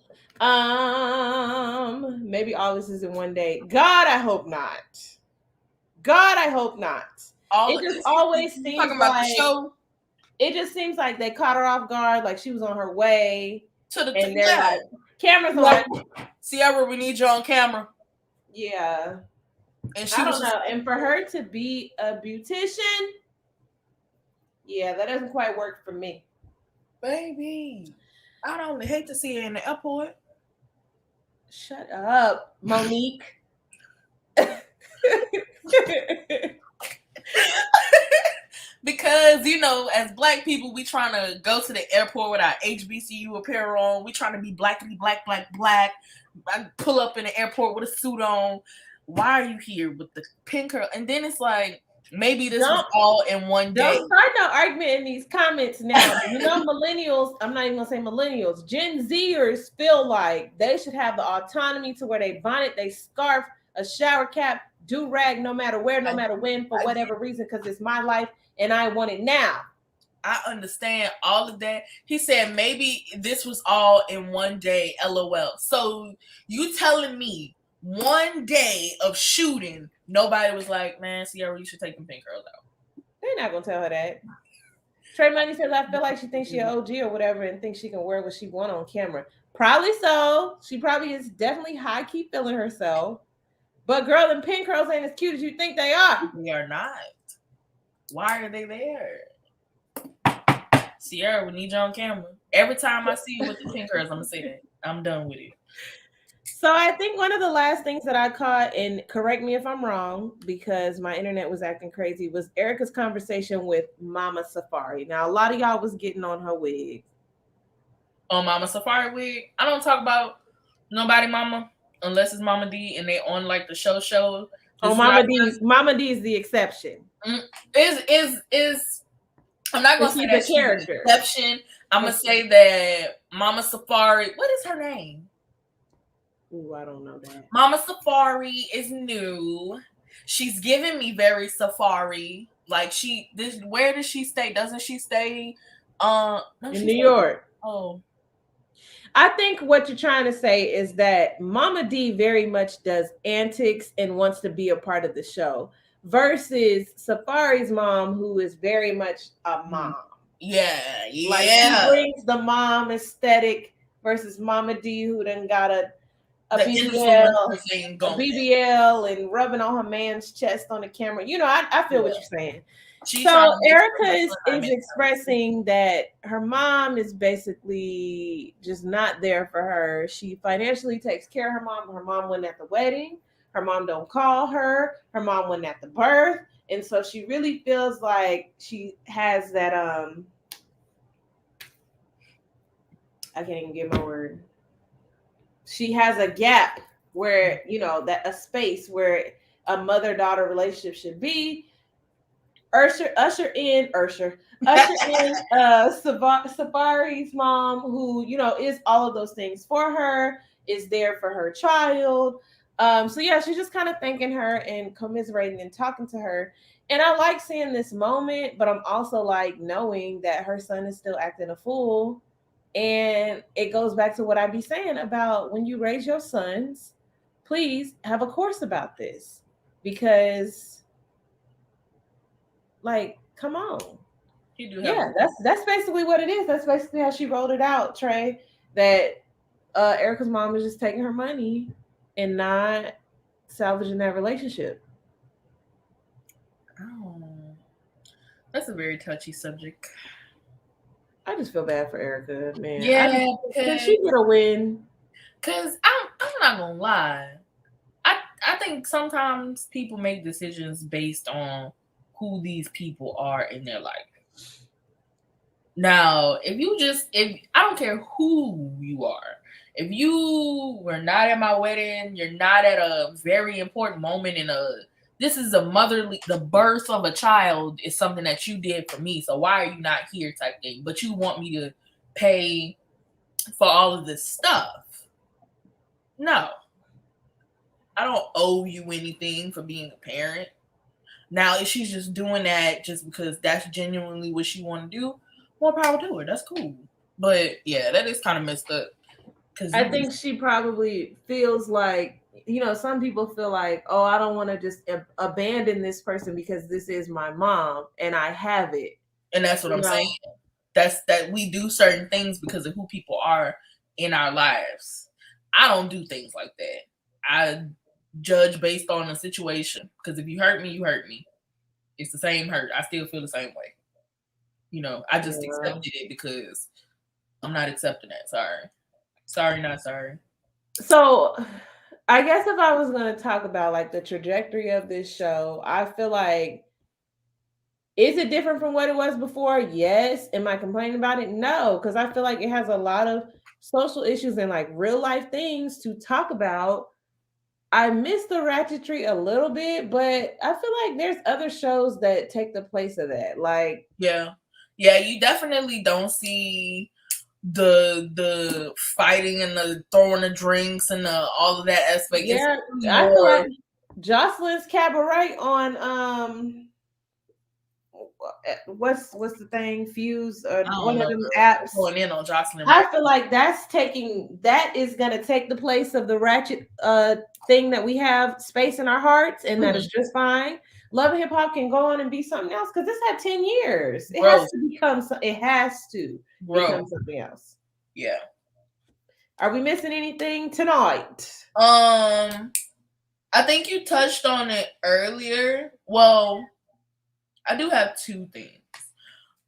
Maybe all this is in one day. God, I hope not. It just always seems talking about the show. It just seems like they caught her off guard, like she was on her way to the and they're like, cameras on. Sierra, we need you on camera. Yeah. And I don't know. And for her to be a beautician, yeah, that doesn't quite work for me. Baby, I don't hate to see her in the airport. Shut up, Monique. Because, as Black people, we trying to go to the airport with our HBCU apparel on. We trying to be blackity black. I pull up in the airport with a suit on. Why are you here with the pin curl? And then it's like, maybe this was all in one day. Don't start no argument in these comments now. Millennials, I'm not even going to say millennials. Gen Zers feel like they should have the autonomy to wear their bonnet, they scarf, a shower cap, do-rag, no matter where, no matter when, for whatever reason, because it's my life and I want it now. I understand all of that. He said maybe this was all in one day, LOL. So you telling me one day of shooting, nobody was like, man, Sierra, you should take them pin curls out. They're not going to tell her that. Trey Money says, I feel like she thinks she's an OG or whatever and thinks she can wear what she want on camera. Probably so. She probably is definitely high-key feeling herself. But girl, them pin curls ain't as cute as you think they are. They are not. Why are they there? Sierra, we need you on camera. Every time I see you with the pin curls, I'm going to say that. I'm done with it. So I think one of the last things that I caught, and correct me if I'm wrong, because my internet was acting crazy, was Erica's conversation with Mama Safari. Now, a lot of y'all was getting on her wig. On Mama Safari wig? I don't talk about nobody mama unless it's Mama D and they on like the show. Oh, Mama D is the exception. Is I'm not gonna say that she's the character. Exception. I'm gonna say that Mama Safari. What is her name? Ooh, I don't know that. Mama Safari is new. She's giving me very Safari. Like where does she stay? Doesn't she stay? In New York. Oh. I think what you're trying to say is that Mama D very much does antics and wants to be a part of the show versus Safari's mom, who is very much a mom. Yeah. Like she brings the mom aesthetic versus Mama D, who then got a BBL and rubbing on her man's chest on the camera. I feel what you're saying. So Erica is expressing that her mom is basically just not there for her. She financially takes care of her mom, but her mom wasn't at the wedding. Her mom don't call her. Her mom wasn't at the birth. And so she really feels like she has that, I can't even get my word. She has a gap where, that a space where a mother-daughter relationship should be. Usher in Safari's mom, who is all of those things for her, is there for her child. So yeah, she's just kind of thanking her and commiserating and talking to her. And I like seeing this moment, but I'm also like knowing that her son is still acting a fool. And it goes back to what I be saying about when you raise your sons, please have a course about this, because like, come on. He do have. Yeah, that's basically what it is. That's basically how she rolled it out, Trey. That Erica's mom is just taking her money and not salvaging that relationship. Oh, that's a very touchy subject. I just feel bad for Erica, man. Yeah, Can she get a win? because I'm not gonna lie. I think sometimes people make decisions based on who these people are in their life. Now, if I don't care who you are, if you were not at my wedding, you're not at a very important moment this is the birth of a child is something that you did for me. So why are you not here type thing? But you want me to pay for all of this stuff. No. I don't owe you anything for being a parent. Now, if she's just doing that just because that's genuinely what she want to do, more power to her. That's cool. But yeah, that is kind of messed up. Cause I think she probably feels like, some people feel like, oh, I don't want to just abandon this person because this is my mom and I have it. And that's what I'm saying. That's that we do certain things because of who people are in our lives. I don't do things like that. I judge based on the situation. Because if you hurt me, you hurt me. It's the same hurt. I still feel the same way. I just accepted it because I'm not accepting that. Sorry, not sorry. So I guess if I was going to talk about like the trajectory of this show, I feel like, is it different from what it was before? Yes. Am I complaining about it? No, because I feel like it has a lot of social issues and like real life things to talk about. I miss the ratchetry a little bit, but I feel like there's other shows that take the place of that. Like, yeah, you definitely don't see the fighting and the throwing the drinks and all of that aspect. yeah, It's I feel more. like Jocelyn's Cabaret on what's the thing, Fuse or one of them apps. Going in on Jocelyn. I feel like that is gonna take the place of the ratchet thing that we have space in our hearts, and that is just fine. Love and Hip Hop can go on and be something else because this had 10 years. It has to become something else. Yeah. Are we missing anything tonight? I think you touched on it earlier. Well, I do have two things.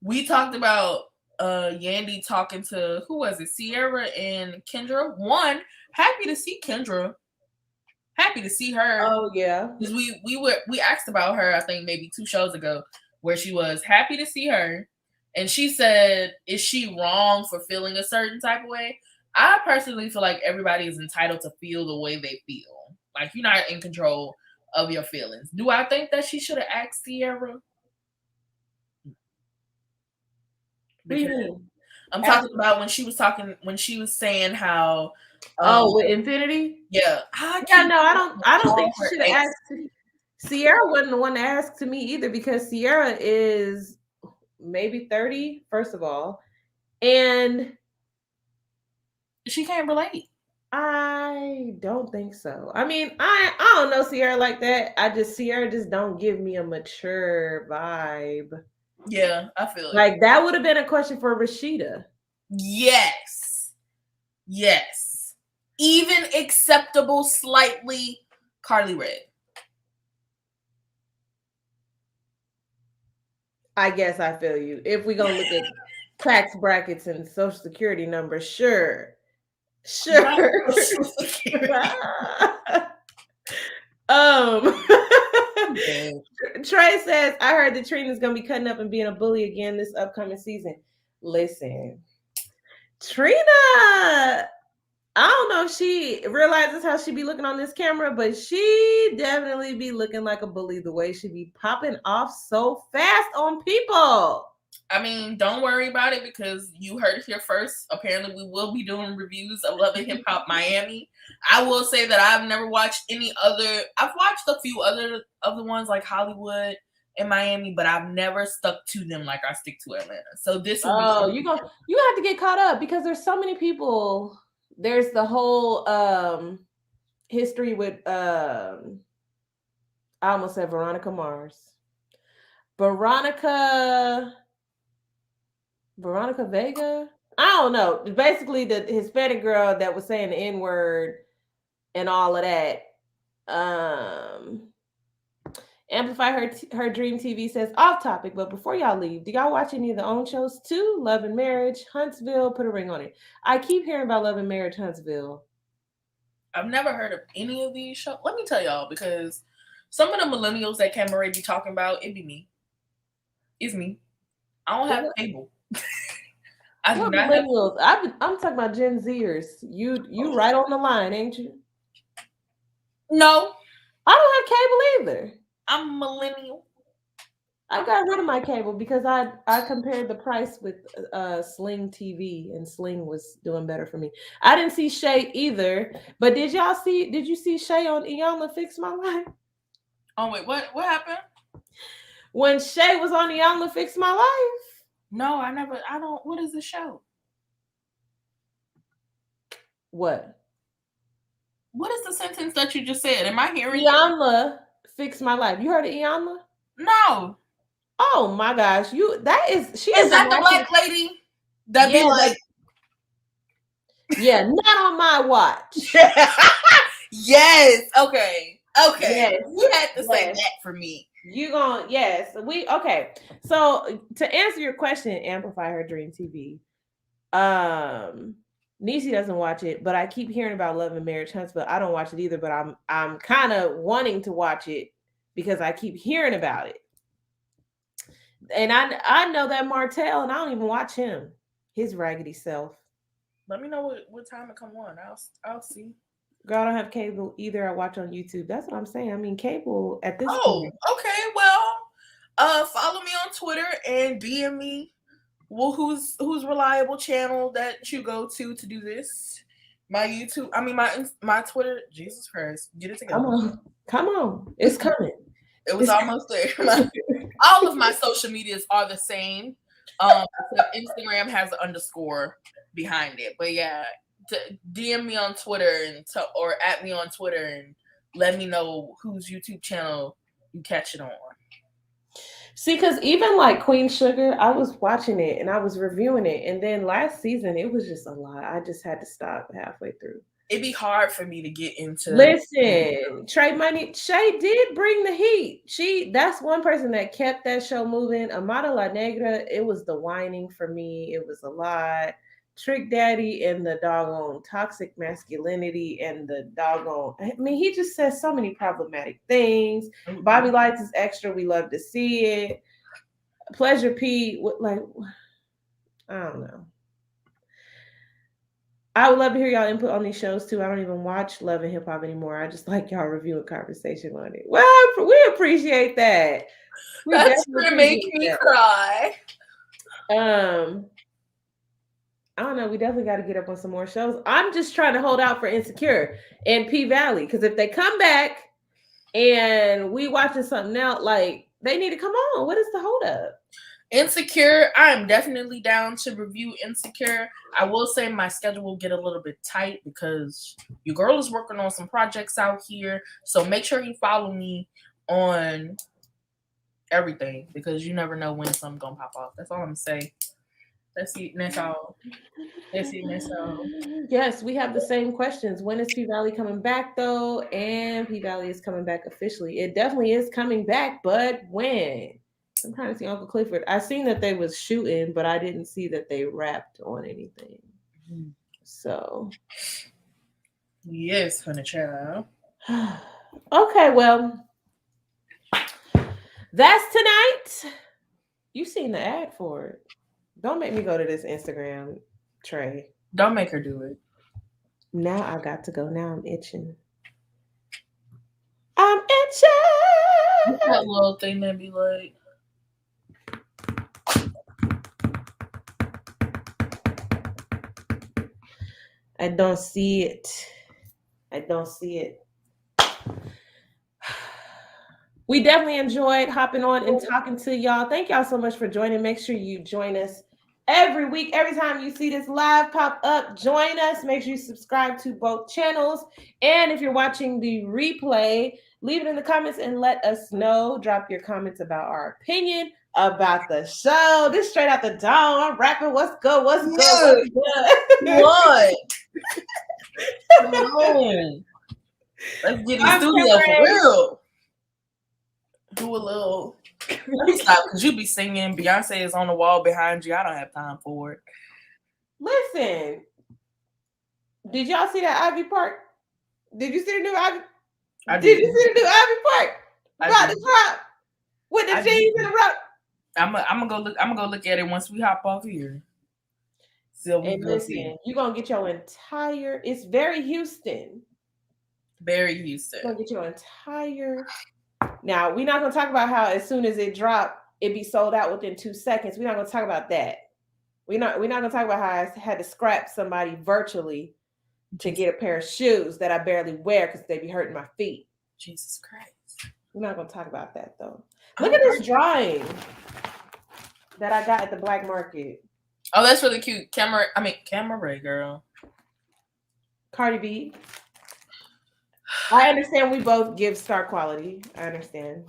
We talked about Yandy talking to, who was it, Sierra and Kendra. One, happy to see Kendra. Happy to see her. Oh yeah. Because we asked about her, I think maybe 2 shows ago, where she was happy to see her. And she said, is she wrong for feeling a certain type of way? I personally feel like everybody is entitled to feel the way they feel. Like, you're not in control of your feelings. Do I think that she should have asked Sierra? Because I'm talking about when she was saying how with Infinity? Yeah. I don't think she should have asked. Sierra wasn't the one to ask to me either, because Sierra is maybe 30, first of all, and she can't relate. I don't think so. I mean, I don't know Sierra like that. Sierra just don't give me a mature vibe. Yeah, I feel like that would have been a question for Rashida. Yes. Even acceptable slightly Carly Red. I guess I feel you. If we're gonna look at tax brackets and social security numbers, sure. Trey says, I heard that Trina's gonna be cutting up and being a bully again this upcoming season. Listen, Trina, I don't know if she realizes how she be looking on this camera, but she definitely be looking like a bully the way she be popping off so fast on people. I mean, don't worry about it because you heard it here first. Apparently, we will be doing reviews of Love and Hip Hop Miami. I will say that I've never watched any other. I've watched a few other of the ones like Hollywood and Miami, but I've never stuck to them like I stick to Atlanta. So this will you have to get caught up because there's so many people. There's the whole history with I almost said Veronica Mars. Veronica Veronica Vega. I don't know. Basically, the Hispanic girl that was saying the N word and all of that. Um, Amplify her dream TV says off topic, but before y'all leave, do y'all watch any of the own shows too? Love and Marriage, Huntsville, put a ring on it. I keep hearing about Love and Marriage, Huntsville. I've never heard of any of these shows. Let me tell y'all, because some of the millennials that Cameron be talking about, it be me. It's me. I don't have cable. I do What not have. millennials? I'm talking about Gen Zers. You right on the line, ain't you? No, I don't have cable either. I'm millennial. I got rid of my cable because I compared the price with Sling TV, and Sling was doing better for me. I didn't see Shay either, but did you see Shay on Iyanla Fix My Life? Oh wait, what happened? When Shay was on Iyanla Fix My Life? No, I never. I don't. What is the show? What? What is the sentence that you just said? Am I hearing Iyanla Fix My Life. You heard of Iyanla? No. Oh my gosh, she Is is that the black lady that be like? Yeah, not on my watch. Yes. Okay. Yes. You had to say that for me. Yes. Okay. So to answer your question, Amplify Her Dream TV. Niecy doesn't watch it, but I keep hearing about Love and Marriage Huntsville. I don't watch it either, but I'm kind of wanting to watch it because I keep hearing about it. And I know that Martell, and I don't even watch him. His raggedy self. Let me know what time it come on. I'll see. Girl, I don't have cable either. I watch on YouTube. That's what I'm saying. I mean, cable at this Oh, point. okay. Well, follow me on Twitter and DM me. Well, who's reliable channel that you go to do this? My YouTube. I mean, my Twitter. Jesus Christ, get it together. Come on, it's coming. It was almost there. All of my social medias are the same. Except Instagram has an underscore behind it. But yeah, DM me on Twitter or at me on Twitter and let me know whose YouTube channel you catch it on. See, because even like Queen Sugar, I was watching it and I was reviewing it, and then last season it was just a lot. I just had to stop halfway through. It'd be hard for me to get into. Listen, Trey Money, Shay did bring the heat. That's one person that kept that show moving. Amada La Negra, it was the whining for me. It was a lot. Trick Daddy and the doggone toxic masculinity and the doggone. I mean, he just says so many problematic things. Bobby Lights is extra. We love to see it. Pleasure P, like, I don't know. I would love to hear y'all input on these shows too. I don't even watch Love and Hip Hop anymore. I just like y'all reviewing conversation on it. Well, we appreciate that. That's gonna make me cry. I don't know. We definitely got to get up on some more shows. I'm just trying to hold out for Insecure and P Valley, because if they come back and we watching something else, like, they need to come on. What is the hold up? Insecure, I'm definitely down to review Insecure. I will say my schedule will get a little bit tight because your girl is working on some projects out here. So make sure you follow me on everything, because you never know when something's gonna pop off. That's all I'm gonna say. That's it. That's all. Yes, we have the same questions. When is P Valley coming back though? And P Valley is coming back officially. It definitely is coming back, but when? I'm trying to see Uncle Clifford. I seen that they was shooting, but I didn't see that they wrapped on anything. So yes, honey child. Okay, well, that's tonight. You seen the ad for it. Don't make me go to this Instagram, Trey. Don't make her do it. Now I got to go. Now I'm itching. I'm itching. That little thing that be like. I don't see it. I don't see it. We definitely enjoyed hopping on and talking to y'all. Thank y'all so much for joining. Make sure you join us every week. Every time you see this live pop up, join us. Make sure you subscribe to both channels. And if you're watching the replay, leave it in the comments and let us know. Drop your comments about our opinion about the show. This straight out the dome. I'm rapping. What's good? What's good? What's good? What? Come on. Let's get in the studio for real. Do a little. Let me stop because you be singing. Beyonce is on the wall behind you. I don't have time for it. Listen, did y'all see that Ivy Park? Did you see the new Ivy? Did you see the new Ivy Park? About to drop with the jeans and the rock. I'm gonna go look. I'm gonna go look at it once we hop off here. So and listen, you're gonna get your entire. It's very Houston. Very Houston. You're gonna get your entire. Now we're not gonna talk about how as soon as it dropped, it be sold out within 2 seconds. We're not gonna talk about that. We're not gonna talk about how I had to scrap somebody virtually to get a pair of shoes that I barely wear because they be hurting my feet. Jesus Christ. We're not gonna talk about that though. Look at this drawing that I got at the black market. Oh, that's really cute. Camera Ray, girl. Cardi B. I understand we both give star quality. I understand.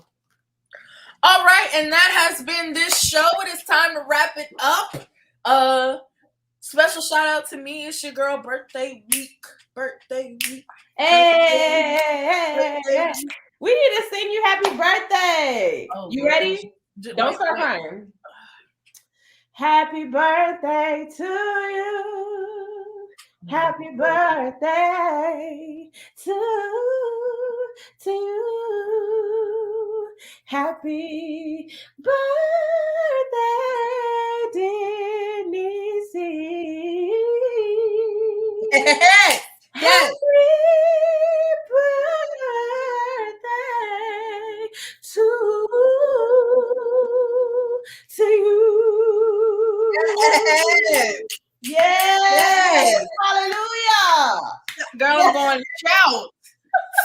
All right, and that has been this show. It is time to wrap it up. Special shout out to me. It's your girl birthday week. Hey. We need to sing you happy birthday. Oh, you ready? Don't start crying. Happy birthday to you. Happy birthday to you. Happy birthday, dear Niecy. Yes. Happy birthday to you. Yes. Yes. Hallelujah. Girl, I'm going to shout.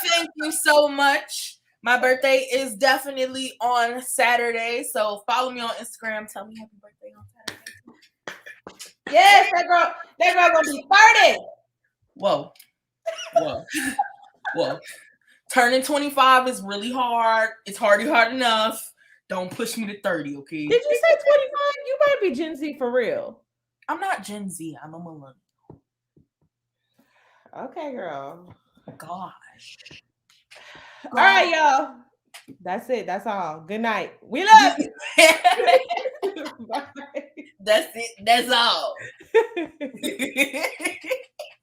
Thank you so much. My birthday is definitely on Saturday, so follow me on Instagram. Tell me happy birthday on Saturday. Yes, that girl gonna be 30. Whoa. Turning 25 is really hard. It's hardly hard enough. Don't push me to 30, okay? Did you say 25? You might be Gen Z for real. I'm not Gen Z. I'm a millennial. Okay, girl. Gosh. All right, y'all. That's it. That's all. Good night. We love you. Bye. That's it. That's all.